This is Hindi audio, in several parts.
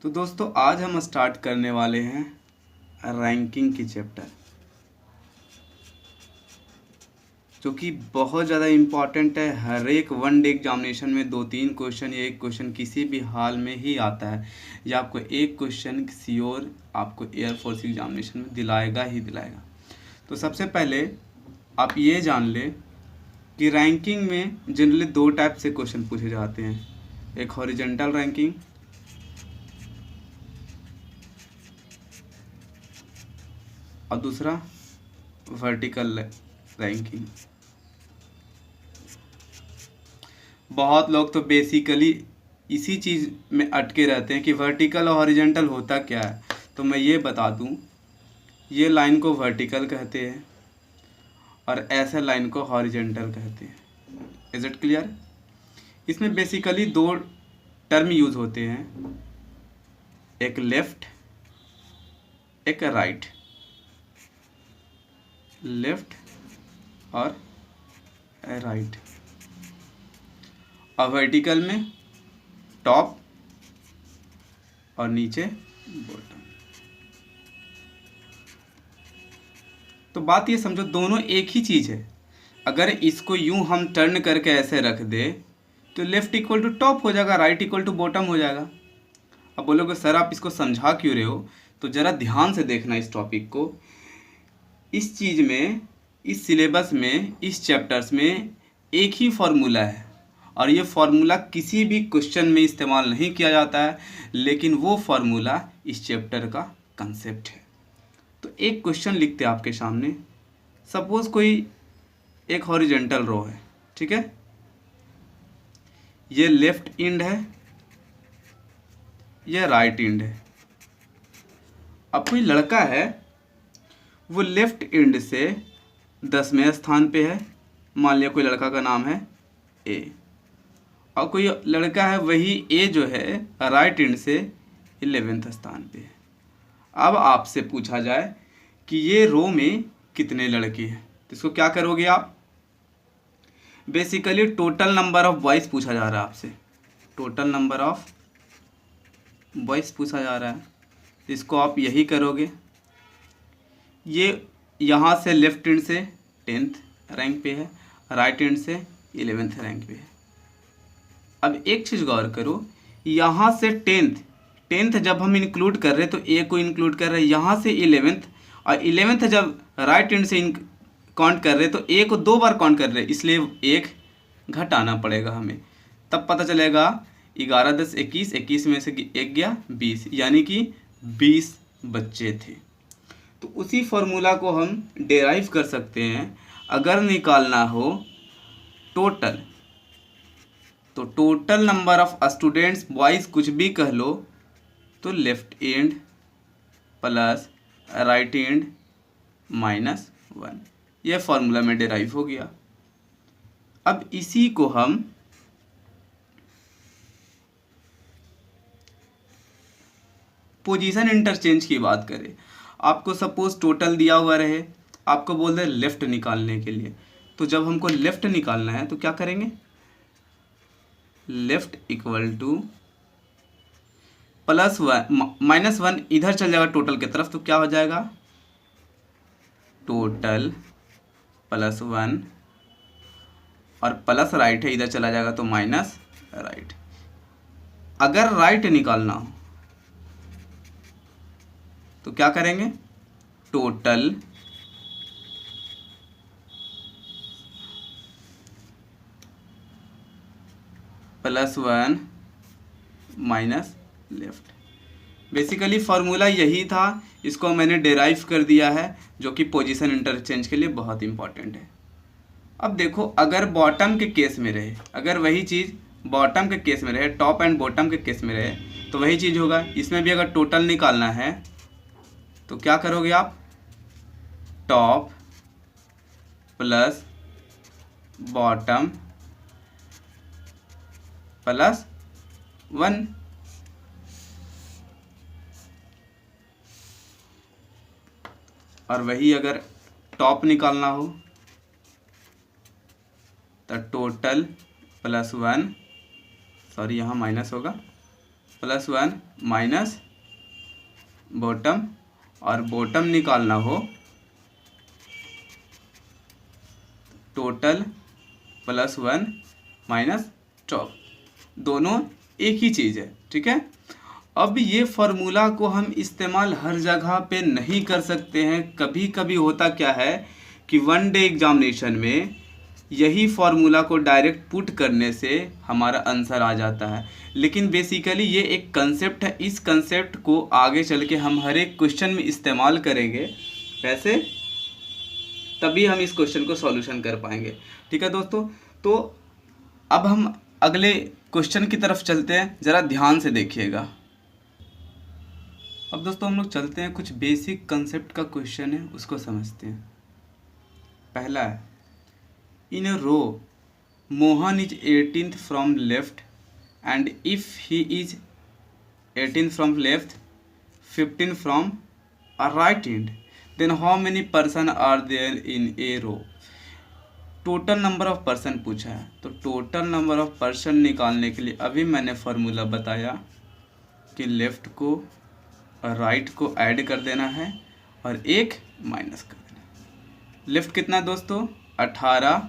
तो दोस्तों आज हम स्टार्ट करने वाले हैं रैंकिंग की चैप्टर, जो कि बहुत ज़्यादा इम्पॉर्टेंट है। हर एक वन डे एग्जामिनेशन में 2-3 क्वेश्चन या एक क्वेश्चन किसी भी हाल में ही आता है, या आपको एक क्वेश्चन श्योर आपको एयरफोर्स एग्जामिनेशन में दिलाएगा ही दिलाएगा। तो सबसे पहले आप ये जान लें कि रैंकिंग में जनरली 2 टाइप से क्वेश्चन पूछे जाते हैं, एक हॉरिजॉन्टल रैंकिंग और दूसरा वर्टिकल रैंकिंग। बहुत लोग तो बेसिकली इसी चीज़ में अटके रहते हैं कि वर्टिकल और हॉरिजॉन्टल होता क्या है। तो मैं ये बता दूं, ये लाइन को वर्टिकल कहते हैं और ऐसे लाइन को हॉरिजॉन्टल कहते हैं। Is it clear? इसमें बेसिकली 2 टर्म यूज़ होते हैं, एक लेफ्ट एक राइट। लेफ्ट और राइट। और वर्टिकल में टॉप और नीचे बॉटम। तो बात ये समझो, दोनों एक ही चीज़ है। अगर इसको यूं हम टर्न करके ऐसे रख दे तो लेफ्ट इक्वल टू टॉप हो जाएगा, राइट इक्वल टू बॉटम हो जाएगा। अब बोलोगे सर आप इसको समझा क्यों रहे हो? तो ज़रा ध्यान से देखना इस टॉपिक को। इस चीज़ में, इस सिलेबस में, इस चैप्टर्स में एक ही फार्मूला है और ये फार्मूला किसी भी क्वेश्चन में इस्तेमाल नहीं किया जाता है, लेकिन वो फार्मूला इस चैप्टर का कंसेप्ट है। तो एक क्वेश्चन लिखते हैं आपके सामने। सपोज कोई एक हॉरिजॉन्टल रो है, ठीक है, ये लेफ्ट एंड है, ये राइट एंड है। अब कोई लड़का है, वो लेफ्ट एंड से 10वें स्थान पे है, मान लिया कोई लड़का का नाम है ए, और कोई लड़का है वही ए जो है राइट एंड से 11वें स्थान पे है। अब आपसे पूछा जाए कि ये रो में कितने लड़के हैं, तो इसको क्या करोगे आप? Basically total number of boys पूछा जा रहा है आपसे, टोटल नंबर ऑफ बॉयज़ पूछा जा रहा है, तो इसको आप यही करोगे। ये यहाँ से लेफ्ट हैंड से 10th रैंक पे है, राइट हैंड से 11th रैंक पे है। अब एक चीज़ गौर करो, यहाँ से 10th जब हम इंक्लूड कर रहे हैं तो ए को इंक्लूड कर रहे हैं, यहाँ से 11th, और 11th जब राइट हैंड से काउंट कर रहे हैं तो ए को 2 बार काउंट कर रहे हैं, इसलिए 1 घटाना पड़ेगा हमें। तब पता चलेगा 11 10 21, 21 में से 1 गया 20, यानी कि 20 बच्चे थे। तो उसी फॉर्मूला को हम डेराइव कर सकते हैं। अगर निकालना हो टोटल, तो total number of students boys कुछ भी कह लो, तो left and plus right and -1, यह फॉर्मूला में डेराइव हो गया। अब इसी को हम पोजीशन इंटरचेंज की बात करें, आपको सपोज टोटल दिया हुआ रहे, आपको बोल दे लेफ्ट निकालने के लिए, तो जब हमको लेफ्ट निकालना है तो क्या करेंगे? लेफ्ट इक्वल टू -1 इधर चल जाएगा टोटल की तरफ, तो क्या हो जाएगा? टोटल +1 और प्लस राइट है, इधर चला जाएगा तो माइनस राइट। अगर राइट निकालना हो तो क्या करेंगे? Total +1 minus left. Basically formula यही था, इसको मैंने डेराइव कर दिया है, जो कि पोजीशन इंटरचेंज के लिए बहुत इंपॉर्टेंट है। अब देखो, अगर बॉटम के केस में रहे, अगर वही चीज़ बॉटम के केस में रहे, टॉप एंड बॉटम के केस में रहे, तो वही चीज़ होगा। इसमें भी अगर टोटल निकालना है तो क्या करोगे आप? Top plus bottom +1। और वही अगर टॉप निकालना हो तो टोटल +1, सॉरी यहाँ माइनस होगा, +1 माइनस बॉटम, और बॉटम निकालना हो टोटल +1 माइनस टॉप, दोनों एक ही चीज़ है। ठीक है, अब ये फार्मूला को हम इस्तेमाल हर जगह पे नहीं कर सकते हैं। कभी कभी होता क्या है कि वन डे एग्जामिनेशन में यही फार्मूला को डायरेक्ट पुट करने से हमारा आंसर आ जाता है, लेकिन बेसिकली ये एक कंसेप्ट है। इस कंसेप्ट को आगे चल के हम हर एक क्वेश्चन में इस्तेमाल करेंगे, वैसे तभी हम इस क्वेश्चन को सॉल्यूशन कर पाएंगे। ठीक है दोस्तों, तो अब हम अगले क्वेश्चन की तरफ चलते हैं, ज़रा ध्यान से देखिएगा। अब दोस्तों हम लोग चलते हैं, कुछ बेसिक कंसेप्ट का क्वेश्चन है उसको समझते हैं। पहला है, in a row Mohan is 18th from left end if he is 18th from left 15 from a right end, then how many person are there in a row. Total number of person पूछा है, तो टोटल नंबर ऑफ पर्सन निकालने के लिए अभी मैंने फार्मूला बताया कि लेफ़्ट को और राइट को ऐड कर देना है और एक माइनस कर देना है। लेफ़्ट कितना दोस्तों, 18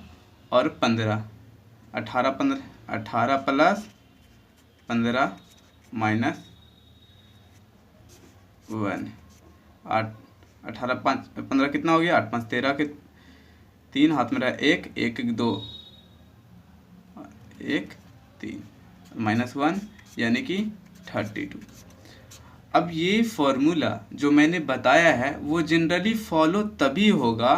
और 15, 18 प्लस 15 माइनस 1, 8, 18 5 15 कितना हो गया, 8 5 13 के 3 हाथ में रहा 1 1 2 1 3 -1 यानी कि 32। अब ये फॉर्मूला जो मैंने बताया है वो जनरली फॉलो तभी होगा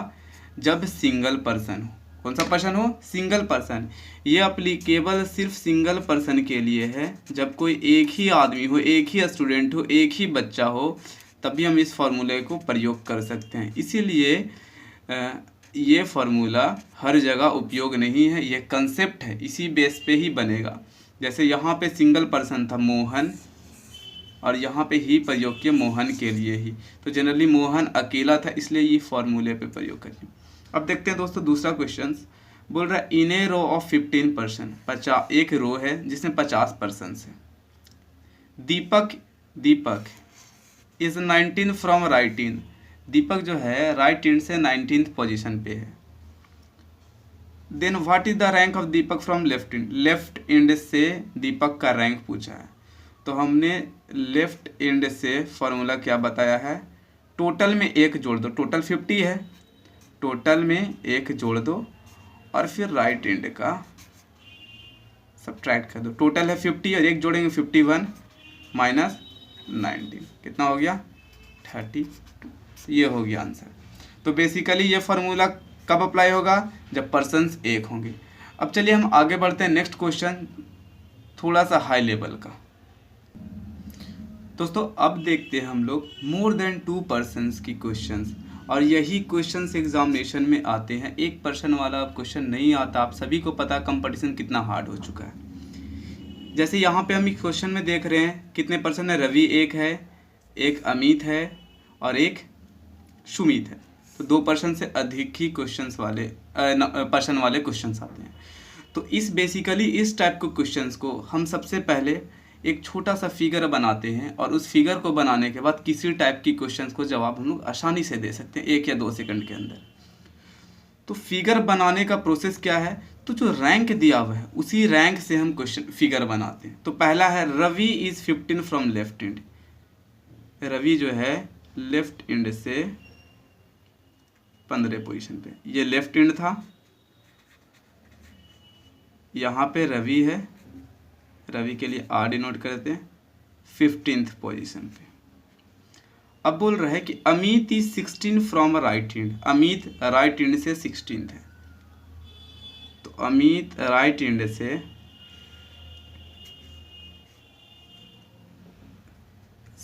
जब सिंगल पर्सन हो। कौन सा पर्सन हो, सिंगल पर्सन। ये अप्लीकेबल सिर्फ सिंगल पर्सन के लिए है। जब कोई एक ही आदमी हो, एक ही स्टूडेंट हो, एक ही बच्चा हो, तभी हम इस फार्मूले को प्रयोग कर सकते हैं। इसीलिए ये फार्मूला हर जगह उपयोग नहीं है, ये कंसेप्ट है, इसी बेस पे ही बनेगा। जैसे यहाँ पे सिंगल पर्सन था मोहन और यहाँ पे ही प्रयोग किया मोहन के लिए ही, तो जनरली मोहन अकेला था इसलिए ये फार्मूले पे प्रयोग करिए। अब देखते हैं दोस्तों दूसरा क्वेश्चन बोल रहा है, इन ए रो ऑफ 15 पर्सन, 50 एक रो है जिसमें 50 पर्सन है। Deepak is 19 from right end, Deepak जो है राइट एंड से 19th पोजीशन पे है। Then what is the rank of Deepak from left end, left end से दीपक का रैंक पूछा है। तो हमने लेफ्ट एंड से फॉर्मूला क्या बताया है, टोटल में एक जोड़ दो, टोटल 50 है, टोटल में एक जोड़ दो और फिर राइट एंड का सब्ट्रैक्ट कर दो। टोटल है 50 और एक जोड़ेंगे 51 माइनस 19, कितना हो गया 32। ये हो गया आंसर। तो बेसिकली ये फार्मूला कब अप्लाई होगा, जब पर्सन्स एक होंगे। अब चलिए हम आगे बढ़ते हैं, नेक्स्ट क्वेश्चन थोड़ा सा हाई लेवल का। दोस्तों अब देखते हैं हम लोग मोर देन 2 पर्सन्स की क्वेश्चंस, और यही क्वेश्चंस एग्जामिनेशन में आते हैं। एक पर्सन वाला क्वेश्चन नहीं आता। आप सभी को पता कंपटीशन कितना हार्ड हो चुका है। जैसे यहाँ पे हम एक क्वेश्चन में देख रहे हैं कितने पर्सन है, रवि एक है, एक अमित है और एक सुमित है। तो 2 पर्सन से अधिक ही क्वेश्चंस वाले पर्सन वाले क्वेश्चंस आते हैं। तो इस बेसिकली इस टाइप के क्वेश्चंस को हम सबसे पहले एक छोटा सा फिगर बनाते हैं और उस फिगर को बनाने के बाद किसी टाइप की क्वेश्चंस को जवाब हम लोग आसानी से दे सकते हैं 1 या 2 सेकंड के अंदर। तो फिगर बनाने का प्रोसेस क्या है, तो जो रैंक दिया हुआ है उसी रैंक से हम क्वेश्चन फिगर बनाते हैं। तो पहला है Ravi is 15 from left end, Ravi जो है लेफ्ट एंड से 15 पोजीशन पे, ये लेफ्ट एंड था, यहाँ पे रवि है, रवि के लिए आर डिनोट करते हैं 15th पोजीशन पे। अब बोल रहा है कि Amit is 16 from right and, Amit right end से 16th है। तो अमित राइट एंड से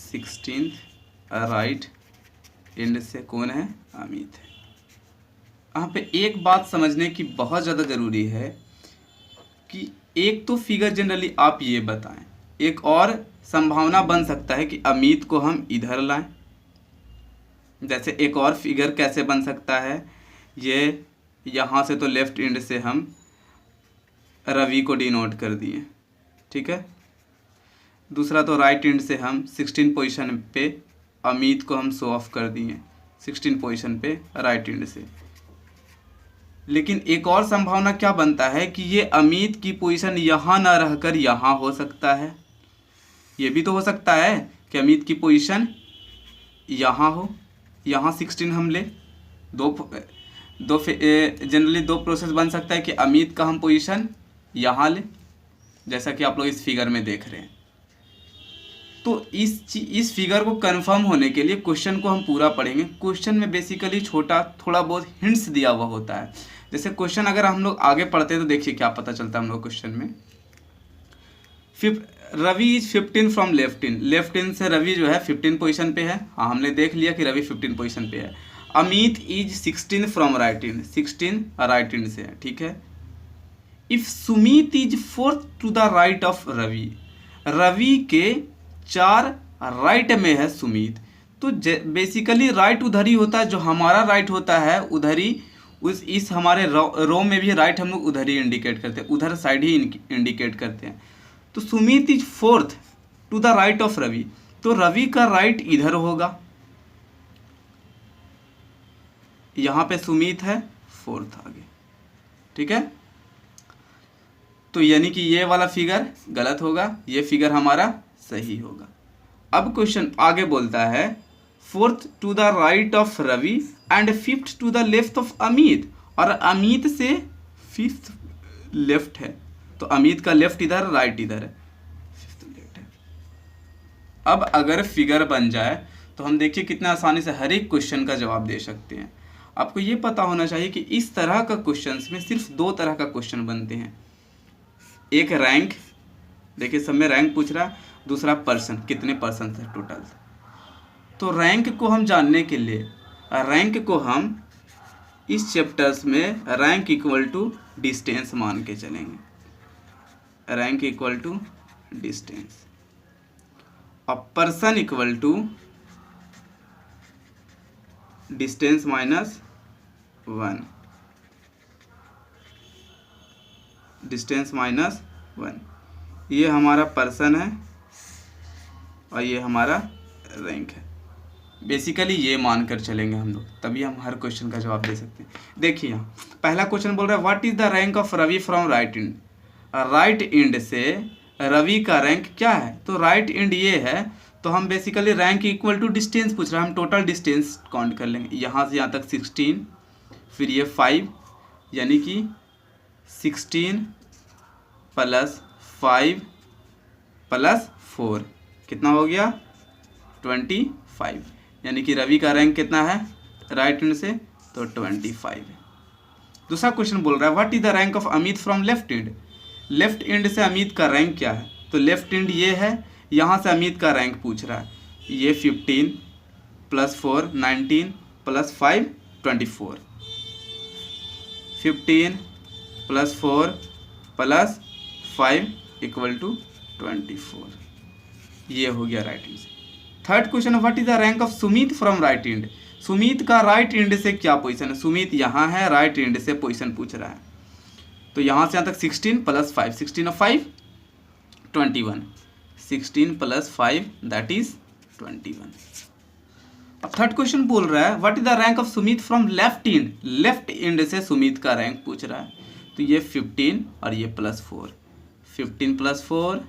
16th, राइट एंड से कौन है, अमित है। यहाँ पे एक बात समझने की बहुत ज़्यादा ज़रूरी है कि एक तो फिगर जनरली आप ये बताएं, एक और संभावना बन सकता है कि अमित को हम इधर लाएं। जैसे एक और फिगर कैसे बन सकता है, ये यहाँ से तो लेफ्ट एंड से हम रवि को डिनोट कर दिए, ठीक है। दूसरा तो राइट एंड से हम 16 पोजीशन पे अमित को हम शो ऑफ कर दिए 16 पोजीशन पे राइट एंड से। लेकिन एक और संभावना क्या बनता है कि ये अमित की पोजीशन यहाँ ना रहकर यहाँ हो सकता है। ये भी तो हो सकता है कि अमित की पोजीशन यहाँ हो, यहाँ 16 हम ले। जनरली दो प्रोसेस बन सकता है कि अमित का हम पोजीशन यहाँ ले, जैसा कि आप लोग इस फिगर में देख रहे हैं। तो इस फिगर को कंफर्म होने के लिए क्वेश्चन को हम पूरा पढ़ेंगे। क्वेश्चन में बेसिकली थोड़ा बहुत हिंट्स दिया हुआ होता है। जैसे क्वेश्चन अगर हम लोग आगे पढ़ते हैं तो देखिए क्या पता चलता है हम लोग क्वेश्चन में। Ravi is 15 from left end. Left end से रवि जो है 15 पोजीशन पे है। हाँ, हमने देख लिया कि रवि 15 पोजीशन पे है। Amit is 16 from right in. 16 right in से है, ठीक है। If Sumit is 4th to the right of Ravi. Ravi के 4 राइट में है सुमित। तो बेसिकली राइट उधर ही होता है, जो हमारा राइट होता है उधर ही इस हमारे रो में भी राइट हम लोग उधर ही इंडिकेट करते हैं, उधर साइड ही इंडिकेट करते हैं। तो Sumit is 4th to the right of Ravi. तो रवि का राइट इधर होगा, यहाँ पे सुमित है 4th आगे, ठीक है। तो यानी कि ये वाला फिगर गलत होगा, ये फिगर हमारा सही होगा। अब क्वेश्चन आगे बोलता है 4th to the right of Ravi and 5th to the left of Amit. और अमित से 5th लेफ्ट है, तो अमित का लेफ्ट इधर, राइट इधर है, 5th लेफ्ट है। अब अगर फिगर बन जाए तो हम देखिए कितना आसानी से हर एक क्वेश्चन का जवाब दे सकते हैं। आपको ये पता होना चाहिए कि इस तरह का क्वेश्चंस में सिर्फ 2 तरह का क्वेश्चन बनते हैं। एक रैंक, देखिए सब में रैंक पूछ रहा है, दूसरा पर्सन, कितने पर्सन है टोटल। तो रैंक को हम जानने के लिए रैंक को हम इस चैप्टर्स में रैंक इक्वल टू डिस्टेंस मान के चलेंगे। रैंक इक्वल टू डिस्टेंस और person equal to distance minus 1। Distance minus 1, ये हमारा पर्सन है और ये हमारा रैंक है। बेसिकली ये मानकर चलेंगे हम लोग, तभी हम हर क्वेश्चन का जवाब दे सकते हैं। देखिए यहाँ पहला क्वेश्चन बोल रहा है what is the rank of Ravi from right end. Right end से रवि का रैंक क्या है, तो राइट एंड ये है, तो हम basically rank equal to distance पूछ रहा है। हम टोटल डिस्टेंस काउंट कर लेंगे, यहाँ से यहाँ तक 16, फिर ये 5, यानी कि 16 + 5 + 4 कितना हो गया 25, यानी कि रवि का रैंक कितना है राइट एंड से, तो 25 है। दूसरा क्वेश्चन बोल रहा है what is the rank of Amit from left end. Left end से अमित का रैंक क्या है, तो लेफ्ट एंड ये है, यहाँ से अमित का रैंक पूछ रहा है। ये 15 + 4 19 + 5 24, 15 + 4 + 5 = 24, ये हो गया राइट एंड से। Third question what is the rank of Sumit from right and. Sumit का राइट एंड से क्या पोजीशन है, सुमित यहाँ है, राइट एंड से पोजीशन पूछ रहा है। तो यहाँ से यहाँ तक 16 + 5, 16 और 5 21, 16 + 5 दैट इज 21। अब थर्ड क्वेश्चन बोल रहा है what is the rank of Sumit from left end. Left end से सुमित का रैंक पूछ रहा है, तो ये 15 और ये +4, 15 + 4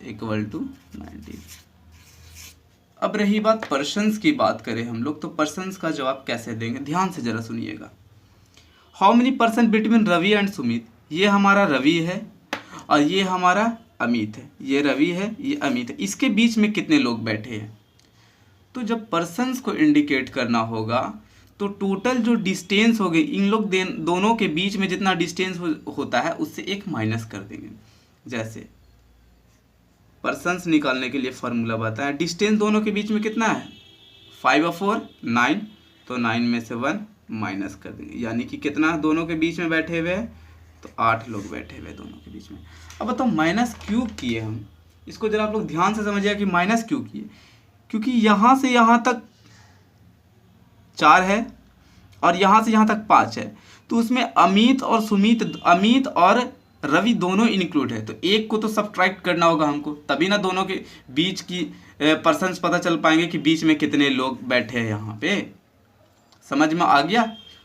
= 19। अब रही बात पर्सन्स की, बात करें हम लोग तो पर्सन्स का जवाब कैसे देंगे, ध्यान से जरा सुनिएगा। How many person between Ravi and Sumit. ये हमारा रवि है और ये हमारा अमित है, ये रवि है, ये अमित है, इसके बीच में कितने लोग बैठे हैं। तो जब पर्सन्स को इंडिकेट करना होगा तो टोटल जो डिस्टेंस हो गई इन लोग दोनों के बीच में जितना डिस्टेंस होता है उससे एक माइनस कर देंगे। जैसे पर्सन्स निकालने के लिए फॉर्मूला बताया, डिस्टेंस दोनों के बीच में कितना है 5 और 4 9, तो 9 में से 1 माइनस कर देंगे, यानी कि कितना दोनों के बीच में बैठे हुए हैं, तो 8 लोग बैठे हुए दोनों के बीच में। अब बताओ माइनस क्यों किए हम, इसको जरा आप लोग ध्यान से समझिए कि माइनस क्यों किए। क्योंकि यहाँ से यहाँ तक 4 है और यहाँ से यहाँ तक 5 है, तो उसमें अमित और सुमित, अमित और रवि दोनों इंक्लूड है, तो एक को तो सब्ट्रैक्ट करना होगा हमको, तभी ना दोनों के बीच की पर्सन्स पता चल पाएंगे कि बीच में कितने लोग बैठे हैं यहाँ पे। समझ में आ गया?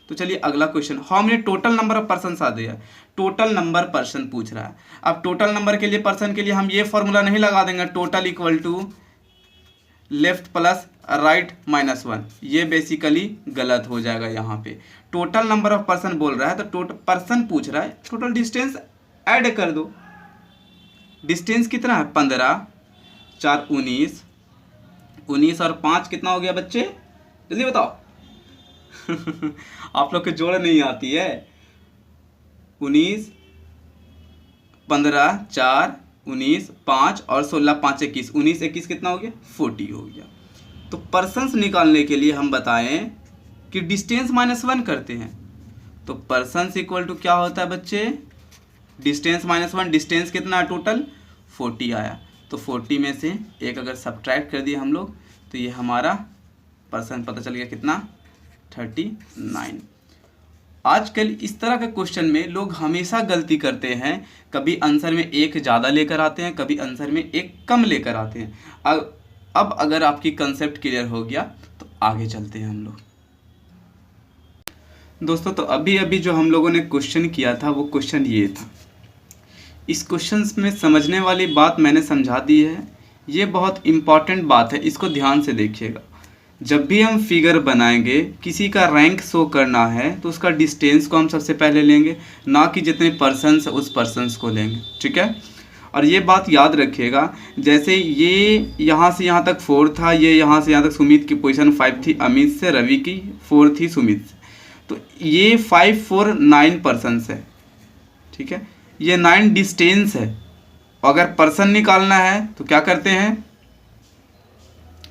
तो चलिए अगला question, how many total number of person आ दिया। टोटल नंबर पर्सन पूछ रहा है। अब टोटल नंबर के लिए पर्सन के लिए हम ये फॉर्मूला नहीं लगा देंगे, total equal to left plus right minus 1, ये बेसिकली गलत हो जाएगा। यहाँ पे टोटल नंबर ऑफ पर्सन बोल रहा है तो टोटल पर्सन पूछ रहा है, टोटल डिस्टेंस ऐड कर दो। डिस्टेंस कितना है 15, 4 19, 19 और 5 कितना हो गया बच्चे, जल्दी बताओ। आप लोग के जोड़ नहीं आती है। 19 15 4 19 5 और 16 5 21, 19 21 कितना हो गया 40 हो गया। तो पर्सन्स निकालने के लिए हम बताएं कि डिस्टेंस -1 करते हैं। तो पर्सन्स इक्वल टू क्या होता है बच्चे, डिस्टेंस -1, डिस्टेंस कितना है टोटल 40 आया, तो 40 में से एक अगर सब्ट्रैक्ट कर दिए हम लोग तो ये हमारा पर्सन पता चल गया कितना 39। आजकल इस तरह के क्वेश्चन में लोग हमेशा गलती करते हैं, कभी आंसर में एक ज़्यादा लेकर आते हैं, कभी आंसर में एक कम लेकर आते हैं। अब अगर आपकी कंसेप्ट क्लियर हो गया तो आगे चलते हैं हम लोग। दोस्तों तो अभी जो हम लोगों ने क्वेश्चन किया था वो क्वेश्चन ये था। इस क्वेश्चन में समझने वाली बात मैंने समझा दी है, ये बहुत इम्पॉर्टेंट बात है, इसको ध्यान से देखिएगा। जब भी हम फिगर बनाएंगे, किसी का रैंक शो करना है तो उसका डिस्टेंस को हम सबसे पहले लेंगे, ना कि जितने पर्सन्स उस पर्सन्स को लेंगे, ठीक है। और ये बात याद रखिएगा, जैसे ये यहाँ से यहाँ तक 4 था, ये यहाँ से यहाँ तक सुमित की पोजीशन 5 थी अमित से, रवि की 4 थी सुमित से, तो ये 5 4 9 पर्सन्स है, ठीक है। ये 9 डिस्टेंस है। अगर पर्सन निकालना है तो क्या करते हैं,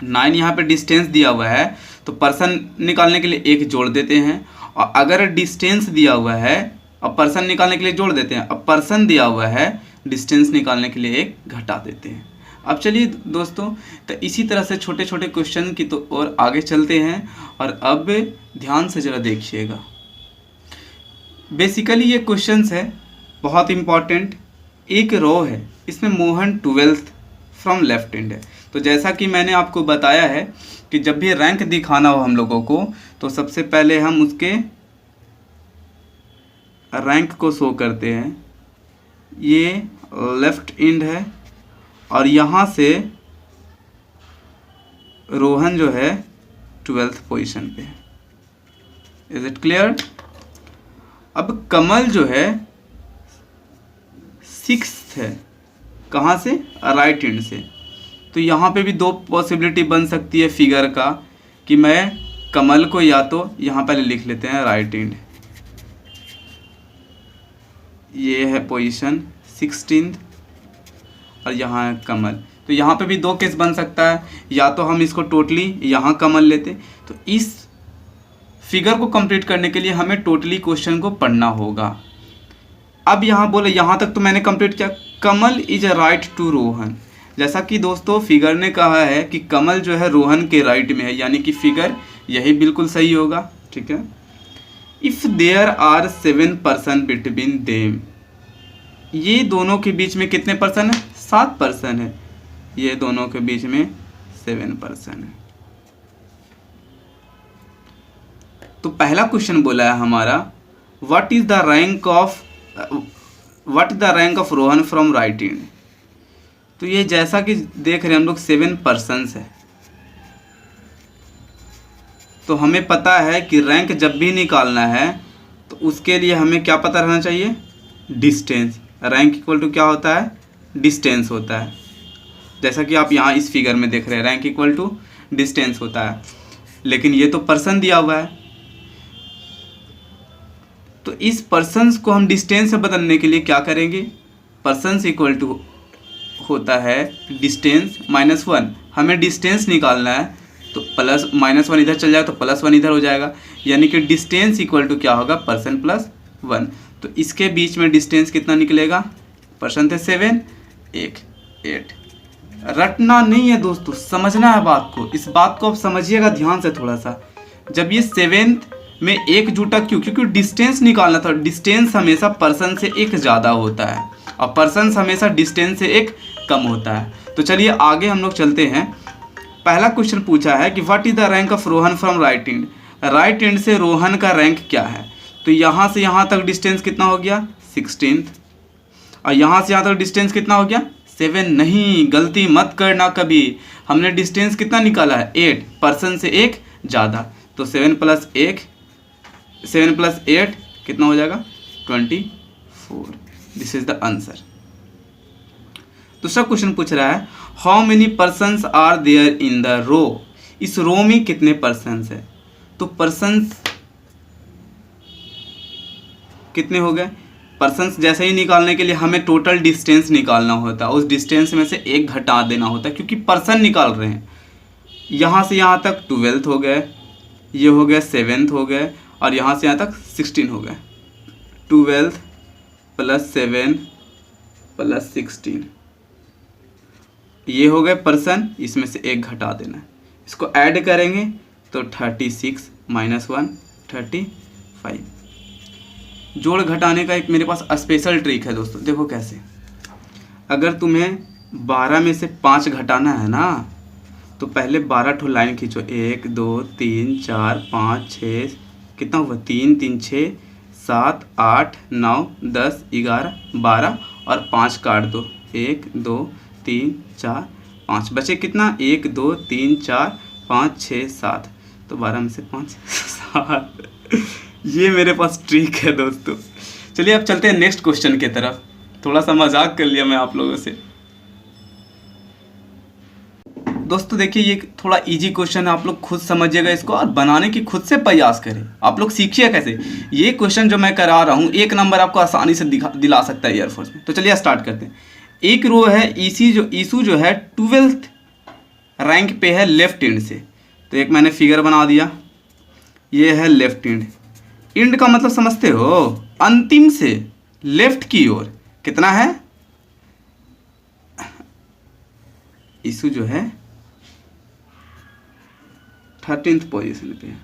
9 यहाँ पे डिस्टेंस दिया हुआ है तो पर्सन निकालने के लिए एक जोड़ देते हैं, और अगर डिस्टेंस दिया हुआ है अब पर्सन निकालने के लिए जोड़ देते हैं, अब पर्सन दिया हुआ है डिस्टेंस निकालने के लिए एक घटा देते हैं। अब चलिए दोस्तों, तो इसी तरह से छोटे छोटे क्वेश्चन की तो और आगे चलते हैं, और अब ध्यान से ज़रा देखिएगा। बेसिकली ये क्वेश्चंस है बहुत इम्पॉर्टेंट। एक रो है, इसमें Mohan 12th from left hand है। तो जैसा कि मैंने आपको बताया है कि जब भी रैंक दिखाना हो हम लोगों को तो सबसे पहले हम उसके रैंक को शो करते हैं। ये लेफ्ट एंड है और यहाँ से रोहन जो है 12th पोजीशन पे है। Is it clear? अब कमल जो है 6th है, कहाँ से, राइट एंड से। तो यहाँ पे भी 2 पॉसिबिलिटी बन सकती है फिगर का, कि मैं कमल को या तो यहाँ पहले लिख लेते हैं राइट एंड, ये है पोजीशन 16th और यहाँ है कमल। तो यहाँ पे भी 2 केस बन सकता है, या तो हम इसको टोटली यहाँ कमल लेते। तो इस फिगर को कंप्लीट करने के लिए हमें टोटली क्वेश्चन को पढ़ना होगा। अब यहाँ बोले, यहाँ तक तो मैंने कंप्लीट किया, कमल इज राइट टू रोहन। जैसा कि दोस्तों फिगर ने कहा है कि कमल जो है रोहन के राइट में है, यानी कि फिगर यही बिल्कुल सही होगा, ठीक है। If there are 7 person between them, ये दोनों के बीच में कितने पर्सन है, 7 पर्सन है। ये दोनों के बीच में 7 पर्सन है। तो पहला क्वेश्चन बोला है हमारा, what is the rank of Rohan from right and. तो ये जैसा कि देख रहे हैं हम लोग 7 पर्सन्स है, तो हमें पता है कि रैंक जब भी निकालना है तो उसके लिए हमें क्या पता रहना चाहिए, डिस्टेंस। रैंक इक्वल टू क्या होता है, डिस्टेंस होता है। जैसा कि आप यहाँ इस फिगर में देख रहे हैं, रैंक इक्वल टू डिस्टेंस होता है, लेकिन ये तो पर्सन दिया हुआ है। तो इस पर्सन्स को हम डिस्टेंस से बदलने के लिए क्या करेंगे, पर्सन्स इक्वल टू होता है डिस्टेंस -1। हमें डिस्टेंस निकालना है तो प्लस -1 इधर चल जाएगा तो +1 इधर हो जाएगा, यानी कि डिस्टेंस इक्वल टू क्या होगा, पर्सन +1। तो इसके बीच में डिस्टेंस कितना निकलेगा, पर्सन थे 7, 1 8। रटना नहीं है दोस्तों, समझना है बात को। इस बात को आप समझिएगा ध्यान से थोड़ा सा। जब ये 7th में एक जुटा क्यों? क्योंकि डिस्टेंस निकालना था। डिस्टेंस हमेशा पर्सन से एक ज़्यादा होता है और पर्सन हमेशा डिस्टेंस से एक कम होता है। तो चलिए आगे हम लोग चलते हैं। पहला क्वेश्चन पूछा है कि what is the rank of Rohan from right end. Right end से रोहन का रैंक क्या है? तो यहाँ से यहाँ तक डिस्टेंस कितना हो गया? 16। और यहाँ से यहाँ तक डिस्टेंस कितना हो गया? 7। नहीं, गलती मत करना कभी। हमने डिस्टेंस कितना निकाला है? 8। पर्सन से एक ज़्यादा। तो 7 + 8 कितना हो जाएगा? 24। This is the answer. दूसरा क्वेश्चन पूछ रहा है how many persons are there in the row. इस रो में कितने पर्सन्स है? तो पर्सन्स कितने हो गए? पर्सन्स जैसे ही निकालने के लिए हमें टोटल डिस्टेंस निकालना होता है। उस डिस्टेंस में से एक घटा देना होता है क्योंकि पर्सन निकाल रहे हैं। यहाँ से यहाँ तक 12 हो गए, ये हो गए 7 हो गए, और यहाँ से यहाँ तक 16 हो गए। 12 + 7 + 16 ये हो गए पर्सन। इसमें से एक घटा देना है। इसको ऐड करेंगे तो 36 - 1 35। जोड़ घटाने का एक मेरे पास स्पेशल ट्रिक है दोस्तों। देखो कैसे। अगर तुम्हें 12 में से 5 घटाना है ना, तो पहले 12 ठो लाइन खींचो। 1 2 3 4 5 6 कितना हुआ? 3 3 6 7 8 9 10 11 12 और 5 काट दो। 1 2 3 4 5 बचे कितना? 1 2 3 4 5 6 7। तो 12 में से 5 7। ये मेरे पास ट्रिक है दोस्तों। चलिए अब चलते हैं नेक्स्ट क्वेश्चन की तरफ। थोड़ा सा मजाक कर लिया मैं आप लोगों से। दोस्तों देखिए ये थोड़ा इजी क्वेश्चन है, आप लोग खुद समझिएगा इसको और बनाने की खुद से प्रयास करें। आप लोग सीखिए कैसे। ये क्वेश्चन जो मैं करा रहा हूँ 1 नंबर आपको आसानी से दिला सकता है एयरफोर्स में। तो चलिए स्टार्ट करते हैं। एक रो है ईसू जो है 12th रैंक पे है लेफ्ट एंड से। तो एक मैंने फिगर बना दिया। ये है लेफ्ट एंड। एंड का मतलब समझते हो? अंतिम से लेफ्ट की ओर कितना है? ईसू जो है 13th पोजीशन पे है।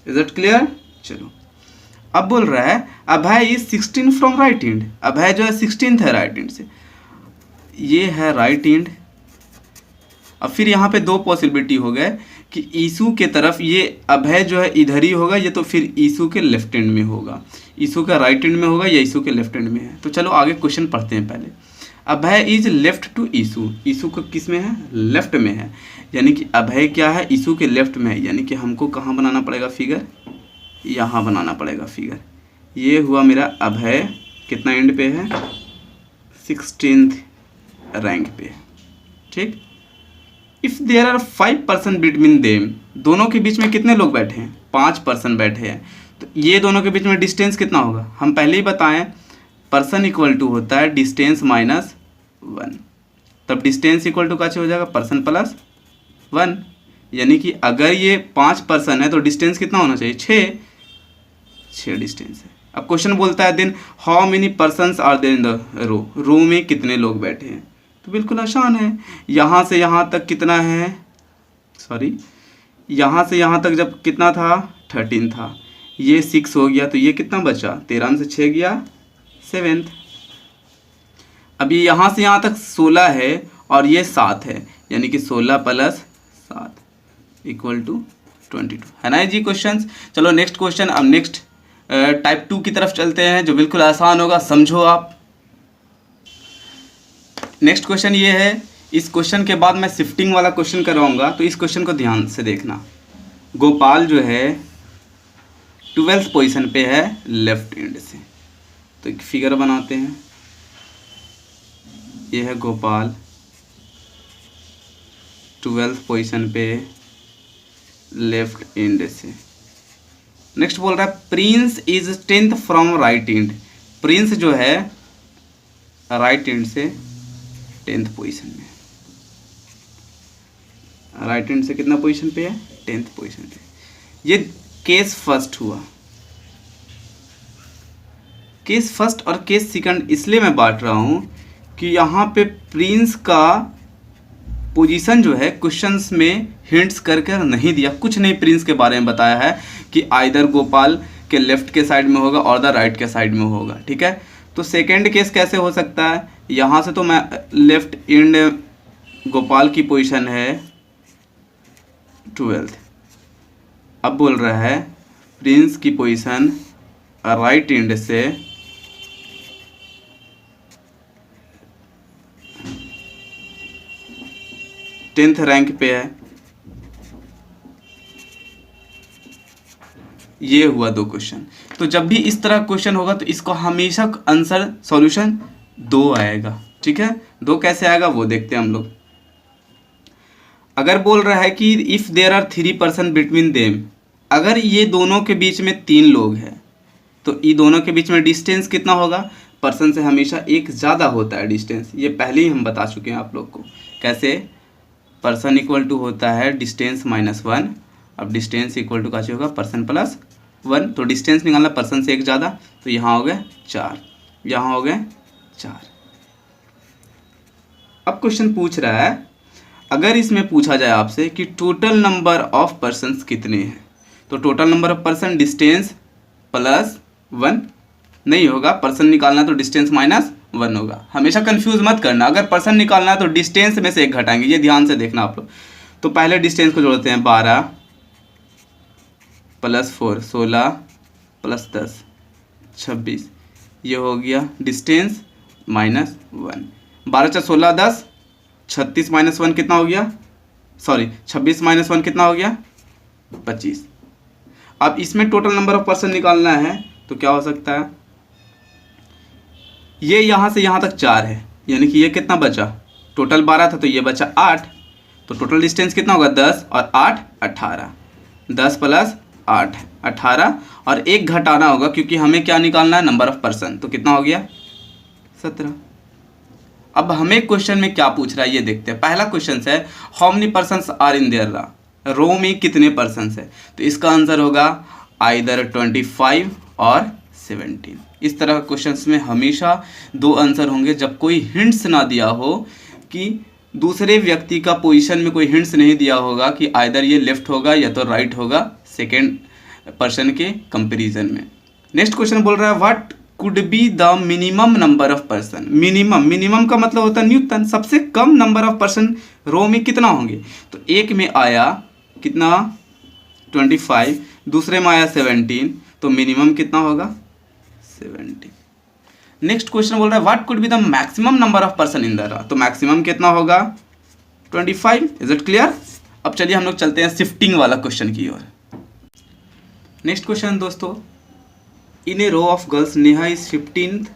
Is it clear? चलो अब बोल रहा है अभय इज 16 फ्रॉम राइट एंड। अभय जो है 16th है राइट एंड से। ये है राइट एंड। अब फिर यहाँ पे 2 पॉसिबिलिटी हो गए कि ईसू के तरफ ये अभय जो है इधर ही होगा, ये तो फिर ईसू के लेफ्ट एंड में होगा। ईसू का राइट एंड में होगा या ईसू के लेफ्ट एंड में है। तो चलो आगे क्वेश्चन पढ़ते हैं। पहले Abhay is left to Isu. Isu को किस में है? लेफ्ट में है। यानी कि अभय क्या है? ईसू के लेफ्ट में है। यानी कि हमको कहाँ बनाना पड़ेगा फिगर? यहाँ बनाना पड़ेगा फिगर। ये हुआ मेरा अभय कितना एंड पे है? 16th रैंक पे। ठीक। If there are 5 person between them. दोनों के बीच में कितने लोग बैठे हैं? 5 पर्सन बैठे हैं। तो ये दोनों के बीच में डिस्टेंस कितना होगा? हम पहले ही बताएं पर्सन इक्वल टू होता है डिस्टेंस -1। तब डिस्टेंस इक्वल टू कैसे हो जाएगा? पर्सन + 1। यानी कि अगर ये 5 पर्सन है तो डिस्टेंस कितना होना चाहिए? 6 डिस्टेंस है। अब क्वेश्चन बोलता है then how many persons are there in the row. Row में कितने लोग बैठे हैं? तो बिल्कुल आसान है। यहाँ से यहाँ तक कितना है? सॉरी, यहाँ से यहाँ तक जब कितना था? 13 था। ये 6 हो गया तो ये कितना बचा? 13 में से 6 गया 7th। अभी यहाँ से यहाँ तक 16 है और ये 7 है। यानी कि 16 + 7 = 22 है ना जी क्वेश्चंस। चलो नेक्स्ट क्वेश्चन। अब नेक्स्ट टाइप 2 की तरफ चलते हैं जो बिल्कुल आसान होगा, समझो आप। नेक्स्ट क्वेश्चन ये है। इस क्वेश्चन के बाद मैं शिफ्टिंग वाला क्वेश्चन करवाऊंगा, तो इस क्वेश्चन को ध्यान से देखना। गोपाल जो है 12th पोजीशन पे है लेफ्ट एंड से। तो एक फिगर बनाते हैं। ये है गोपाल 12th पोजीशन पे लेफ्ट एंड से। नेक्स्ट बोल रहा है Prince is 10th from right and. Prince जो है राइट एंड से 10th पोजीशन में। राइट एंड से कितना पोजीशन पे है? 10th पोजीशन पे। ये केस फर्स्ट हुआ। केस फर्स्ट और केस सेकंड इसलिए मैं बांट रहा हूं कि यहाँ पे प्रिंस का पोजीशन जो है क्वेश्चंस में हिंट्स कर कर नहीं दिया, कुछ नहीं प्रिंस के बारे में बताया है कि आइदर गोपाल के लेफ्ट के साइड में होगा और द राइट के साइड में होगा, ठीक है। तो सेकेंड केस कैसे हो सकता है, यहाँ से तो मैं लेफ्ट एंड गोपाल की पोजीशन है 12th, अब बोल रहा है प्रिंस की पोजीशन राइट एंड से टेंथ रैंक पे है। ये हुआ 2 क्वेश्चन। तो जब भी इस तरह क्वेश्चन होगा तो इसको हमेशा आंसर सॉल्यूशन 2 आएगा, ठीक है। 2 कैसे आएगा वो देखते हैं हम लोग। अगर बोल रहा है कि if there are 3 person between them, अगर ये दोनों के बीच में 3 लोग हैं तो ये दोनों के बीच में डिस्टेंस कितना होगा, पर्सन से हमेशा एक ज़्यादा होता है डिस्टेंस, ये पहले ही हम बता चुके हैं आप लोग को। कैसे, पर्सन इक्वल टू होता है डिस्टेंस -1, अब डिस्टेंस इक्वल टू कैसे होगा, पर्सन +1, तो डिस्टेंस निकालना पर्सन से एक ज़्यादा, तो यहाँ हो गए 4, यहाँ हो गए 4। अब क्वेश्चन पूछ रहा है, अगर इसमें पूछा जाए आपसे कि टोटल नंबर ऑफ पर्सन्स कितने हैं, तो total number of person distance +1 नहीं होगा, पर्सन निकालना है तो डिस्टेंस -1 होगा। हमेशा कंफ्यूज मत करना, अगर पर्सन निकालना है तो डिस्टेंस में से एक घटाएंगे, ये ध्यान से देखना आप लोग। तो पहले डिस्टेंस को जोड़ते हैं, 12 + 4 16 + 10 26, ये हो गया डिस्टेंस -1। 12 × 16 10, 36 - 1 कितना हो गया, सॉरी 26 - 1 कितना हो गया, 25। अब इसमें टोटल नंबर ऑफ पर्सन निकालना है तो क्या हो सकता है, ये यहाँ से यहाँ तक 4 है, यानी कि ये कितना बचा, टोटल 12 था तो ये बचा 8, तो टोटल डिस्टेंस कितना होगा 10 और 8 18, 10 + 8 18, और एक घटाना होगा क्योंकि हमें क्या निकालना है, नंबर ऑफ पर्सन, तो कितना हो गया 17। अब हमें क्वेश्चन में क्या पूछ रहा है ये देखते हैं। पहला क्वेश्चन है how many persons are in there row में कितने पर्सन्स है, तो इसका आंसर होगा आइदर 25 और 17। इस तरह के क्वेश्चंस में हमेशा 2 आंसर होंगे जब कोई हिंट्स ना दिया हो, कि दूसरे व्यक्ति का पोजीशन में कोई हिंट्स नहीं दिया होगा कि आइदर ये लेफ्ट होगा या तो राइट होगा सेकेंड पर्सन के कंपैरिजन में। नेक्स्ट क्वेश्चन बोल रहा है what could be the minimum number of person. Minimum का मतलब होता है न्यूनतम, सबसे कम नंबर ऑफ पर्सन रो में कितना होंगे, तो एक में आया कितना 25, दूसरे में आया 17, तो मिनिमम कितना होगा 17। नेक्स्ट क्वेश्चन बोल रहा है what could be the maximum number of person in the row, तो मैक्सिमम कितना होगा 25। Is it clear. अब चलिए हम लोग चलते हैं शिफ्टिंग वाला क्वेश्चन की ओर। नेक्स्ट क्वेश्चन दोस्तों, in a row of girls Neha is 15th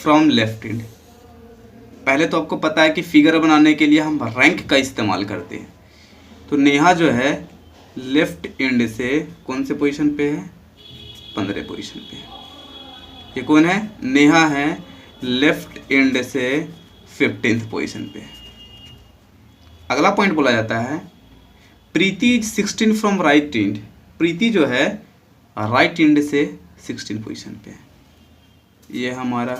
from left end. पहले तो आपको पता है कि फिगर बनाने के लिए हम रैंक का इस्तेमाल करते हैं, तो नेहा जो है लेफ्ट एंड से कौन से पोजीशन पे है, 15 पोजीशन पे है। ये कौन है, नेहा है लेफ्ट एंड से 15th पोजीशन पे है। अगला पॉइंट बोला जाता है Preeti is 16 from right and. प्रीति जो है राइट एंड से 16 पोजीशन पे है, ये हमारा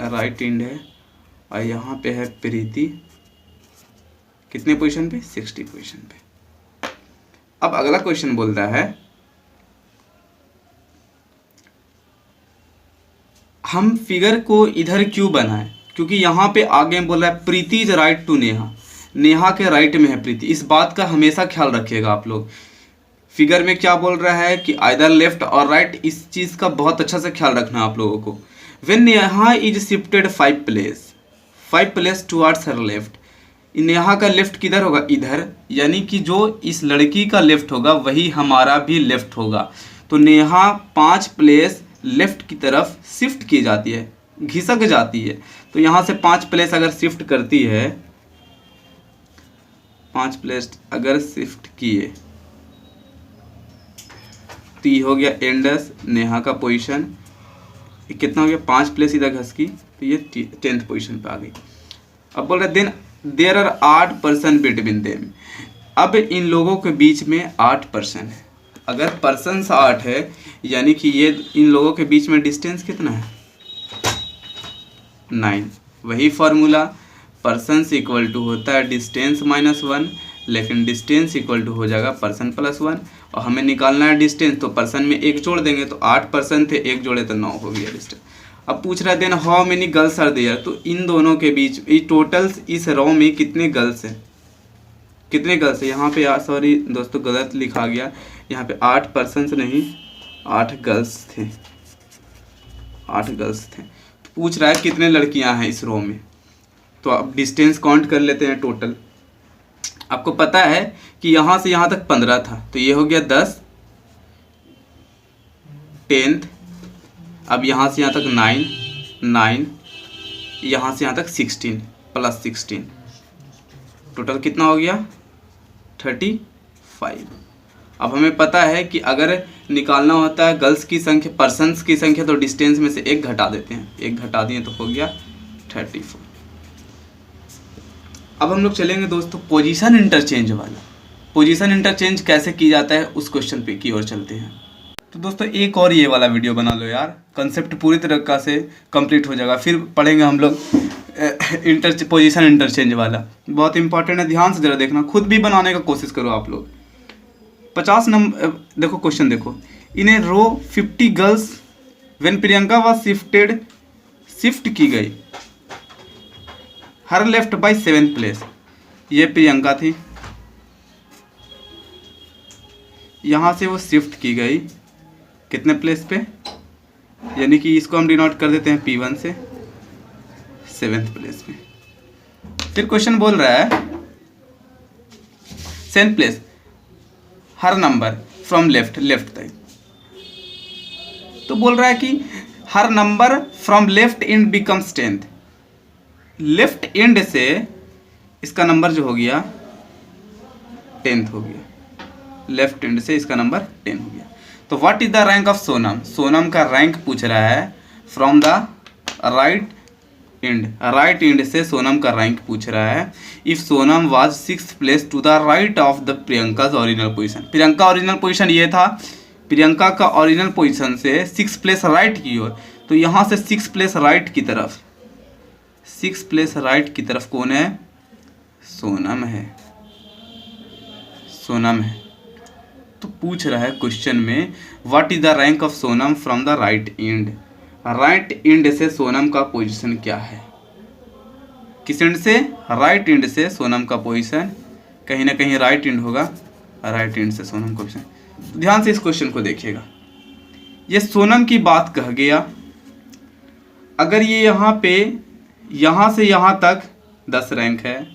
राइट एंड है, और यहाँ पे है प्रीति कितने पोजीशन पे, 60 पोजीशन पे। अब अगला क्वेश्चन बोलता है हम फिगर को इधर क्यों बनाएं, क्योंकि यहाँ पे आगे बोला है Preeti is right to Neha, Neha के राइट में है प्रीति। इस बात का हमेशा ख्याल रखिएगा आप लोग, फिगर में क्या बोल रहा है कि आइदर लेफ्ट और राइट, इस चीज़ का बहुत अच्छा से ख्याल रखना आप लोगों को। When Neha is shifted 5 place towards her left, Neha का लेफ्ट किधर होगा, इधर, यानी कि जो इस लड़की का लेफ्ट होगा वही हमारा भी लेफ्ट होगा। तो नेहा 5 प्लेस लेफ्ट की तरफ शिफ्ट की जाती है, घिसक जाती है। तो यहाँ से 5 प्लेस अगर शिफ्ट करती है, 5 प्लेस अगर शिफ्ट किए तो ये हो गया एंडस नेहा का पोजीशन, कितना हो गया 5 प्लेस इधर घस की, तो ये 10th पोजीशन पे आ गई। अब बोल रहे then there are 8 person between them. अब इन लोगों के बीच में 8 पर्सन है। अगर पर्सन 8 है यानी कि ये इन लोगों के बीच में डिस्टेंस कितना है 9। वही फार्मूला पर्सन्स इक्वल टू होता है डिस्टेंस -1, लेकिन डिस्टेंस इक्वल टू हो जाएगा पर्सन +1, और हमें निकालना है डिस्टेंस, तो पर्सन में 1 जोड़ देंगे, तो 8 पर्सन थे, 1 जोड़े तो 9 हो गया डिस्टेंस। अब पूछ रहा है then how many girls are there, तो इन दोनों के बीच टोटल इस रो में कितने गर्ल्स हैं, कितने गर्ल्स है। यहाँ पे सॉरी दोस्तों गलत लिखा गया, यहाँ पे 8 पर्सन्स नहीं 8 गर्ल्स थे, 8 गर्ल्स थे। तो पूछ रहा है कितने लड़कियाँ हैं इस रो में, तो अब डिस्टेंस काउंट कर लेते हैं टोटल। आपको पता है कि यहाँ से यहाँ तक 15 था, तो ये हो गया 10, 10th, अब यहाँ से यहाँ तक 9, यहाँ से यहाँ तक 16 + 16, टोटल कितना हो गया 35। अब हमें पता है कि अगर निकालना होता है गर्ल्स की संख्या, पर्सन्स की संख्या, तो डिस्टेंस में से 1 घटा देते हैं, 1 घटा दिए तो हो गया 34। अब हम लोग चलेंगे दोस्तों पोजीशन इंटरचेंज वाला। पोजीशन इंटरचेंज कैसे की जाता है उस क्वेश्चन पे की ओर चलते हैं। तो दोस्तों एक और ये वाला वीडियो बना लो यार, कंसेप्ट पूरी तरह से कंप्लीट हो जाएगा, फिर पढ़ेंगे हम लोग पोजीशन इंटरचेंज वाला, बहुत इंपॉर्टेंट है, ध्यान से जरा देखना, खुद भी बनाने का कोशिश करो आप लोग। 50 नंबर देखो, क्वेश्चन देखो, इन a row 50 girls when Priyanka was shift की गई her left by 7th place. ये प्रियंका थी, यहाँ से वो शिफ्ट की गई कितने प्लेस पे, यानी कि इसको हम डिनोट कर देते हैं P1 से 7th प्लेस में। फिर क्वेश्चन बोल रहा है 7th place her number from left तक, तो बोल रहा है कि her number from left end becomes 10th। Left end से इसका नंबर जो हो गया 10th हो गया, लेफ्ट एंड से इसका नंबर 10 हो गया। तो what is the rank of Sonam, Sonam का रैंक पूछ रहा है फ्रॉम द राइट एंड से सोनम का रैंक पूछ रहा है। If Sonam was 6th place to the right of the Priyanka's original position, Priyanka original position ये था, प्रियंका का ओरिजिनल पोजीशन से 6th प्लेस राइट की ओर, तो यहाँ से 6th प्लेस राइट की तरफ, 6th प्लेस राइट की तरफ कौन है, सोनम है, सोनम है। तो पूछ रहा है क्वेश्चन में what is the rank of Sonam from the right end से सोनम का पोजीशन क्या है, किस एंड से, राइट एंड से सोनम का पोजीशन, कहीं ना कहीं राइट एंड होगा, राइट एंड से सोनम का पोजीशन। ध्यान से इस क्वेश्चन को देखिएगा, ये सोनम की बात कह गया, अगर ये यहाँ पे यहाँ से यहाँ तक 10 रैंक है,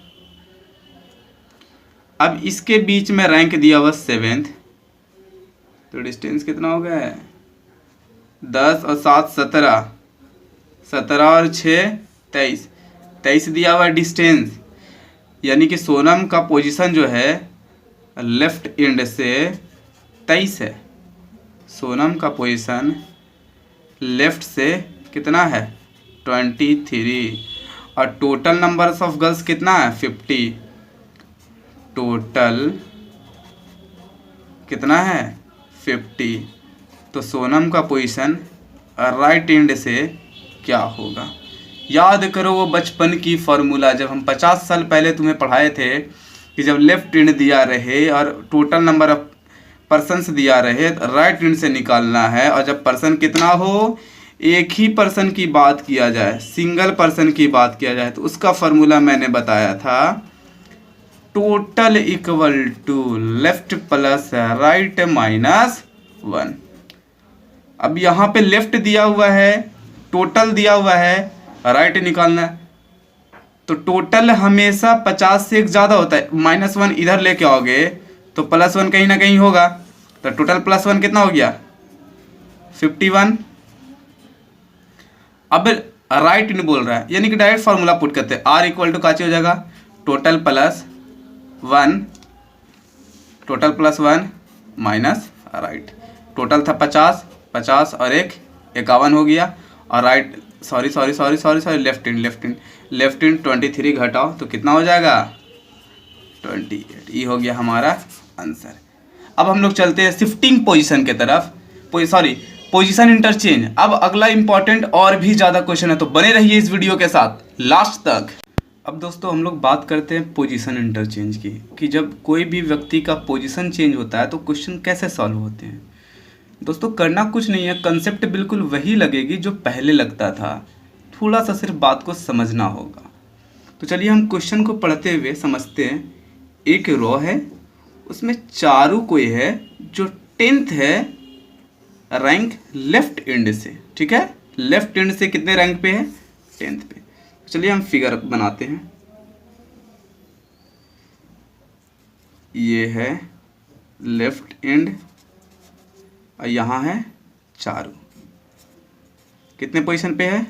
अब इसके बीच में रैंक दिया हुआ 7th, तो डिस्टेंस कितना हो गया है 10 और 7 17, 17 और 6 23 दिया हुआ डिस्टेंस, यानी कि सोनम का पोजीशन जो है लेफ्ट एंड से 23 है, सोनम का पोजीशन लेफ्ट से कितना है 23, और टोटल नंबर्स ऑफ गर्ल्स कितना है 50, टोटल कितना है 50, तो सोनम का पोजीशन राइट एंड से क्या होगा। याद करो वो बचपन की फॉर्मूला, जब हम 50 साल पहले तुम्हें पढ़ाए थे कि जब लेफ्ट एंड दिया रहे और टोटल नंबर ऑफ पर्सन्स दिया रहे तो राइट एंड से निकालना है, और जब पर्सन कितना हो, एक ही पर्सन की बात किया जाए, सिंगल पर्सन की बात किया जाए, तो उसका फॉर्मूला मैंने बताया था total equal to left plus right -1। अब यहाँ पे लेफ्ट दिया हुआ है, टोटल दिया हुआ है, राइट निकालना है, तो टोटल हमेशा 50 से एक ज़्यादा होता है, -1 इधर लेके आओगे तो +1 कहीं ना कहीं होगा, तो टोटल +1 कितना हो गया 51। अब राइट इन बोल रहा है, यानी कि डायरेक्ट फार्मूला पुट करते हैं, R इक्वल टू काची हो जाएगा total +1, total +1 minus right, total था 50 और 1 51 हो गया, और राइट सॉरी लेफ्ट इन 23 घटाओ तो कितना हो जाएगा 28, ये हो गया हमारा आंसर। अब हम लोग चलते हैं शिफ्टिंग पोजीशन के तरफ, पोजीशन इंटरचेंज। अब अगला इंपॉर्टेंट और भी ज़्यादा क्वेश्चन है, तो बने रहिए इस वीडियो के साथ लास्ट तक। अब दोस्तों हम लोग बात करते हैं पोजीशन इंटरचेंज की, कि जब कोई भी व्यक्ति का पोजीशन चेंज होता है तो क्वेश्चन कैसे सॉल्व होते हैं। दोस्तों करना कुछ नहीं है, कंसेप्ट बिल्कुल वही लगेगी जो पहले लगता था, थोड़ा सा सिर्फ बात को समझना होगा। तो चलिए हम क्वेश्चन को पढ़ते हुए समझते हैं। एक रो है, उसमें चारों कोई है जो 10th है रैंक लेफ्ट एंड से, ठीक है, लेफ्ट एंड से कितने रैंक पे है, 10th पे। चलिए हम फिगर बनाते हैं। ये है लेफ्ट एंड और यहाँ है चारू, कितने पोजीशन पे है,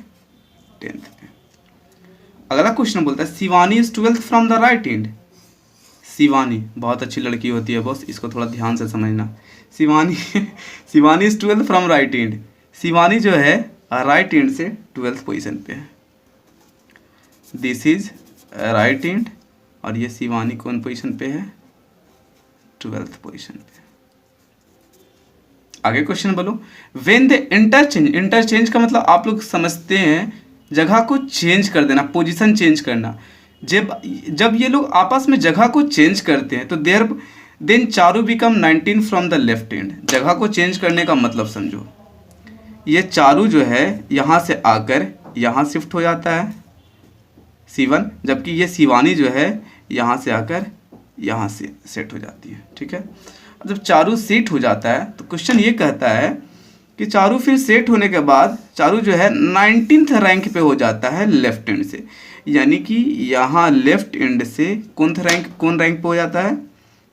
10th पे। अगला क्वेश्चन बोलता है Shivani is 12th from the right and. Shivani बहुत अच्छी लड़की होती है बॉस, इसको थोड़ा ध्यान से समझना। Shivani Shivani is 12th from right and. Shivani जो है राइट एंड से 12th पोजीशन पे है। दिस इज राइट एंड और ये शिवानी कौन पोजीशन पे है, 12th पोजीशन पे। आगे क्वेश्चन बोलो, व्हेन द इंटरचेंज, इंटरचेंज का मतलब आप लोग समझते हैं जगह को चेंज कर देना, पोजीशन चेंज करना। जब ये लोग आपस में जगह को चेंज करते हैं तो then Charu become 19 from the left end. जगह को चेंज करने का मतलब समझो, ये चारू जो है यहाँ से आकर यहाँ शिफ्ट हो जाता है C1, जबकि ये शिवानी जो है यहाँ से आकर यहाँ से सेट हो जाती है, ठीक है। अब जब चारू सेट हो जाता है तो क्वेश्चन ये कहता है कि चारू फिर सेट होने के बाद चारू जो है 19th रैंक पे हो जाता है लेफ्ट एंड से, यानी कि यहाँ लेफ्ट एंड से कौन रैंक पे हो जाता है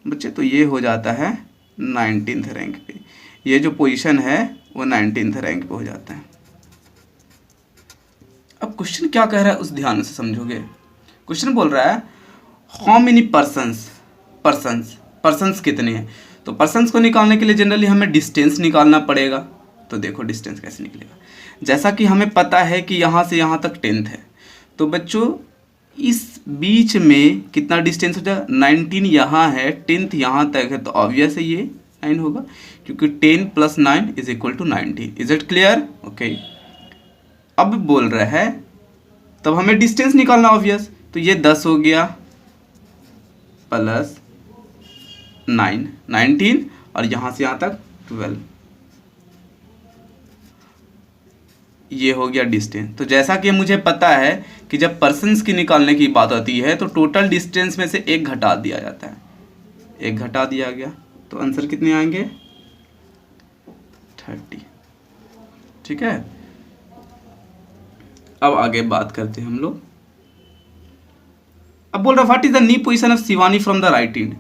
बच्चे, तो ये हो जाता है 19th रैंक पे। ये जो पोजीशन है वो 19th रैंक पे हो जाता है। अब क्वेश्चन क्या कह रहा है उस ध्यान से समझोगे। क्वेश्चन बोल रहा है हाउ मेनी पर्सन्स कितने हैं। तो पर्सन्स को निकालने के लिए जनरली हमें डिस्टेंस निकालना पड़ेगा। तो देखो डिस्टेंस कैसे निकलेगा, जैसा कि हमें पता है कि यहाँ से यहाँ तक 10th है, तो बच्चों इस बीच में कितना डिस्टेंस हो जाए, 19 यहाँ है, 10th यहाँ तक है, तो ऑब्वियस है ये 9 होगा, क्योंकि 10 + 9 = 19। Is it clear, okay. अब बोल रहा है तब हमें डिस्टेंस निकालना ऑब्वियस, तो ये 10 हो गया प्लस 9 19 और यहाँ से यहाँ तक 12, ये हो गया डिस्टेंस। तो जैसा कि मुझे पता है कि जब पर्सन्स की निकालने की बात आती है तो टोटल डिस्टेंस में से एक घटा दिया जाता है, एक घटा दिया गया, तो आंसर कितने आएंगे, 30, ठीक है। अब आगे बात करते हैं हम लोग। अब बोल रहा what is the new position of Shivani from the right end.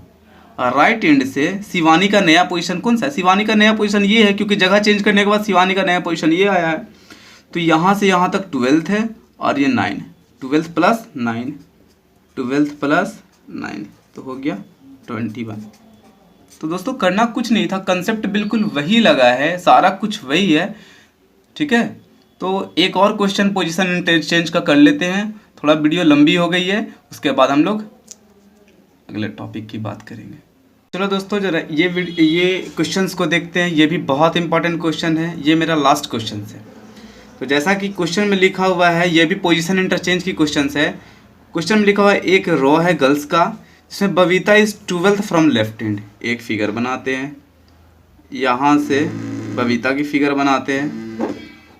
Right end से शिवानी का नया पोजीशन कौन सा है, शिवानी का नया पोजीशन ये है, क्योंकि जगह चेंज करने के बाद शिवानी का नया पोजीशन ये आया है। तो यहाँ से यहाँ तक 12th है और ये 9, 12th + 9, 12th + 9 तो हो गया 21। तो दोस्तों करना कुछ नहीं था, कंसेप्ट बिल्कुल वही लगा है, सारा कुछ वही है, ठीक है। तो एक और क्वेश्चन पोजीशन इंटरचेंज का कर लेते हैं, थोड़ा वीडियो लंबी हो गई है, उसके बाद हम लोग अगले टॉपिक की बात करेंगे। चलो दोस्तों जरा ये क्वेश्चंस को देखते हैं, ये भी बहुत इंपॉर्टेंट क्वेश्चन है, ये मेरा लास्ट क्वेश्चन है। तो जैसा कि क्वेश्चन में लिखा हुआ है, ये भी पोजीशन इंटरचेंज की क्वेश्चन है। क्वेश्चन में लिखा हुआ है एक रो है गर्ल्स का जिसमें Babita is 12th from left and. एक फिगर बनाते हैं, यहाँ से बबीता की फिगर बनाते हैं।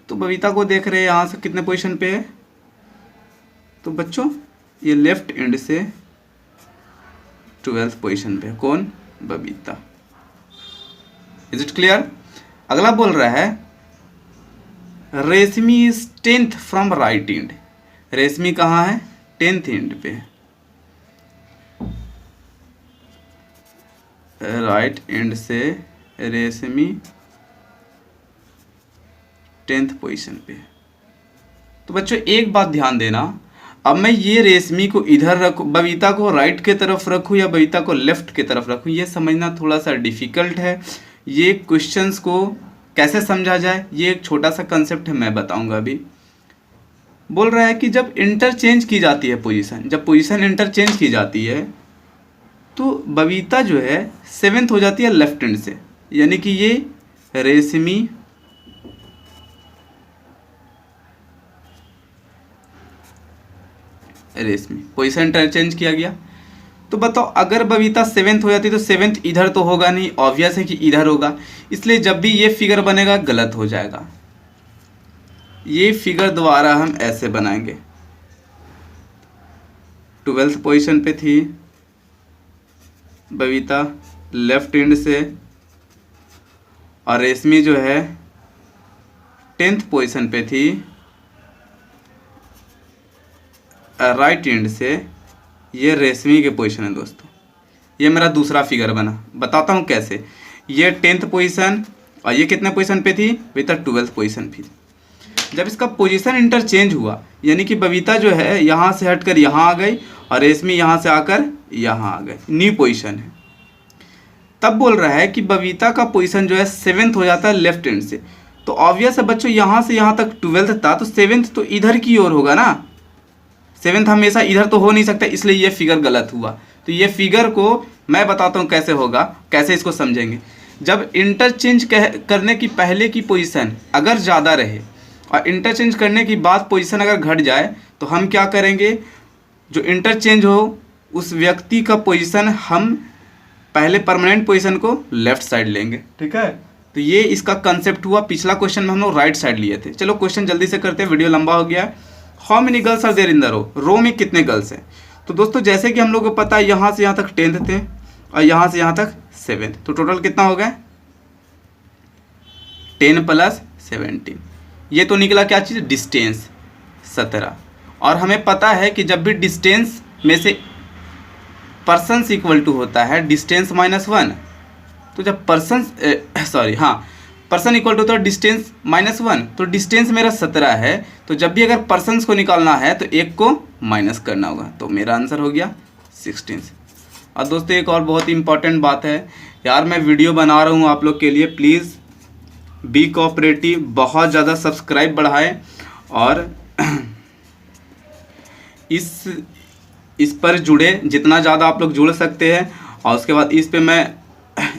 तो बबीता को देख रहे हैं यहाँ से कितने पोजीशन पे है, तो बच्चों ये लेफ्ट एंड से 12th पोजीशन पे है, कौन, बबीता। Is it clear. अगला बोल रहा है रेशमी is 10th from right and. रेशमी कहाँ है, 10th एंड पे है, राइट एंड से रेशमी 10th पोजीशन पे है। तो बच्चों एक बात ध्यान देना, अब मैं ये रेशमी को इधर रखूँ, बबीता को राइट के तरफ रखूँ या बबीता को लेफ्ट के तरफ रखूँ, ये समझना थोड़ा सा डिफ़िकल्ट है। ये क्वेश्चंस को कैसे समझा जाए, ये एक छोटा सा कंसेप्ट है, मैं बताऊंगा अभी। बोल रहा है कि जब इंटरचेंज की जाती है पोजीशन, जब पोजीशन इंटरचेंज की जाती है तो बबीता जो है 7th हो जाती है लेफ्ट हैंड से, यानी कि ये रेशमी रेशमी, पोजीशन इंटरचेंज किया गया। तो बताओ अगर बबीता 7th हो जाती तो 7th इधर तो होगा नहीं, ऑब्वियस है कि इधर होगा, इसलिए जब भी ये फिगर बनेगा गलत हो जाएगा। ये फिगर दोबारा हम ऐसे बनाएंगे, 12th पोजीशन पे थी बबीता लेफ्ट हैंड से, और रेशमी जो है 10th पोजीशन पे थी राइट हैंड से। ये रेशमी के पोजीशन है दोस्तों। ये मेरा दूसरा फिगर बना, बताता हूँ कैसे। ये 10th पोजीशन और ये कितने पोजीशन पे थी बबीता? 12th पोजीशन पे। जब इसका पोजीशन इंटरचेंज हुआ, यानी कि बबीता जो है यहाँ से हटकर यहाँ आ गई और रेशमी यहाँ से आकर यहाँ आ गए, न्यू पोजीशन है, तब बोल रहा है कि बबीता का पोजीशन जो है 7th हो जाता है लेफ्ट हैंड से। तो ऑब्वियस है बच्चों, यहाँ से यहाँ तक 12th था, तो 7th तो इधर की ओर होगा ना, 7th हमेशा इधर तो हो नहीं सकता, इसलिए ये फिगर गलत हुआ। तो ये फिगर को मैं बताता हूँ कैसे होगा, कैसे इसको समझेंगे। जब इंटरचेंज करने की पहले की पोजीशन अगर ज़्यादा रहे और इंटरचेंज करने की बाद पोजीशन अगर घट जाए, तो हम क्या करेंगे, जो इंटरचेंज हो उस व्यक्ति का पोजीशन हम पहले परमानेंट पोजीशन को लेफ्ट साइड लेंगे, ठीक है। तो ये इसका कंसेप्ट हुआ। पिछला क्वेश्चन में हम लोग राइट साइड लिए थे। चलो क्वेश्चन जल्दी से करते हैं, वीडियो लंबा हो गया है। How many girls are there in the row? Row में कितने गर्ल्स हैं? तो दोस्तों जैसे कि हम लोग को पता है यहाँ से यहाँ तक 10th थे और यहाँ से यहाँ तक 7th, तो टोटल कितना हो गया? 10 + 17। ये तो निकला क्या चीज़? डिस्टेंस 17। और हमें पता है कि जब भी डिस्टेंस में से पर्सन्स इक्वल टू होता है डिस्टेंस -1, तो जब पर्सन इक्वल टू होता है डिस्टेंस -1, तो डिस्टेंस मेरा 17 है। तो जब भी अगर पर्सन्स को निकालना है तो एक को माइनस करना होगा, तो मेरा आंसर हो गया 16। और दोस्तों एक और बहुत ही इंपॉर्टेंट बात है यार, मैं वीडियो बना रहा हूँ आप लोग के लिए, प्लीज़ बी कोऑपरेटिव, बहुत ज़्यादा सब्सक्राइब बढ़ाएं और इस पर जुड़े, जितना ज़्यादा आप लोग जुड़ सकते हैं। और उसके बाद इस पे मैं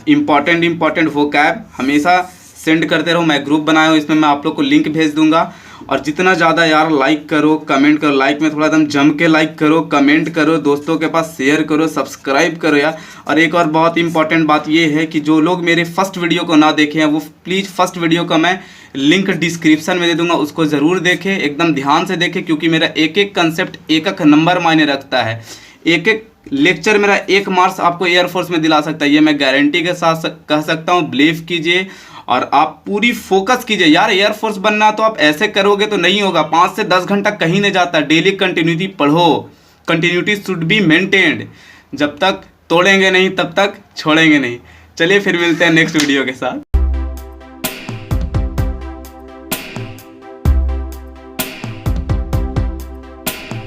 इम्पॉर्टेंट वोकैब हमेशा सेंड करते रहो। मैं ग्रुप बनाया हूँ, इसमें मैं आप लोग को लिंक भेज दूंगा। और जितना ज़्यादा यार लाइक करो, कमेंट करो, लाइक में थोड़ा एकदम जम के लाइक करो, कमेंट करो, दोस्तों के पास शेयर करो, सब्सक्राइब करो यार। और एक और बहुत इंपॉर्टेंट बात ये है कि जो लोग मेरे फर्स्ट वीडियो को ना देखे हैं वो प्लीज़ फर्स्ट वीडियो का मैं लिंक डिस्क्रिप्शन में दे दूंगा, उसको ज़रूर देखें, एकदम ध्यान से देखें, क्योंकि मेरा एक एक कंसेप्ट एक एक नंबर मायने रखता है। एक एक लेक्चर मेरा 1 मार्क्स आपको एयरफोर्स में दिला सकता है, ये मैं गारंटी के साथ कह सकता हूँ। बिलीव कीजिए और आप पूरी फोकस कीजिए यार। एयरफोर्स बनना तो आप ऐसे करोगे तो नहीं होगा, 5 से 10 घंटा कहीं नहीं जाता। डेली कंटिन्यूटी पढ़ो, कंटिन्यूटी शुड बी मेंटेन्ड। जब तक तोड़ेंगे नहीं तब तक छोड़ेंगे नहीं। चलिए फिर मिलते हैं नेक्स्ट वीडियो के साथ।